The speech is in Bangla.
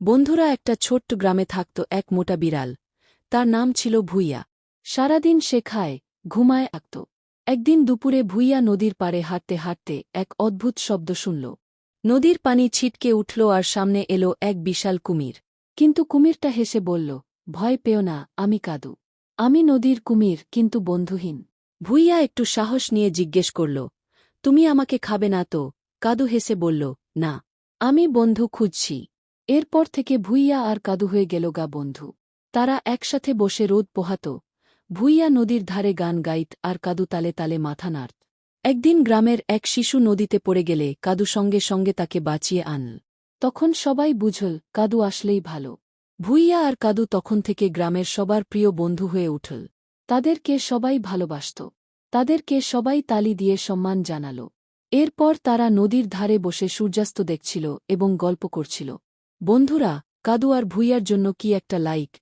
বন্ধুরা, একটা ছোট্ট গ্রামে থাকত এক মোটা বিড়াল। তার নাম ছিল ভুইয়া। সারাদিন সে খায়, ঘুমায়, আঁকত। একদিন দুপুরে ভুইয়া নদীর পাড়ে হাঁটতে হাঁটতে এক অদ্ভুত শব্দ শুনল। নদীর পানি ছিটকে উঠল আর সামনে এলো এক বিশাল কুমির। কিন্তু কুমিরটা হেসে বলল, ভয় পেও না, আমি কাদু। আমি নদীর কুমির, কিন্তু বন্ধুহীন। ভুইয়া একটু সাহস নিয়ে জিজ্ঞেস করল, তুমি আমাকে খাবে না তো? কাদু হেসে বলল, না, আমি বন্ধু খুঁজছি। এরপর থেকে ভুইয়া আর কাদু হয়ে গেল গা বন্ধু। তারা একসাথে বসে রোদ পোহাত। ভুইয়া নদীর ধারে গান গাইত আর কাদু তালে তালে মাথা নাড়ত। একদিন গ্রামের এক শিশু নদীতে পড়ে গেলে কাদু সঙ্গে সঙ্গে তাকে বাঁচিয়ে আনল। তখন সবাই বুঝল কাদু আসলেই ভালো। ভুইয়া আর কাদু তখন থেকে গ্রামের সবার প্রিয় বন্ধু হয়ে উঠল। তাদেরকে সবাই ভালোবাসত। তাদেরকে সবাই তালি দিয়ে সম্মান জানাল। এরপর তারা নদীর ধারে বসে সূর্যাস্ত দেখছিল এবং গল্প করছিল। বন্ধুরা, কাদু আর ভুইয়ার জন্য কি একটা লাইক,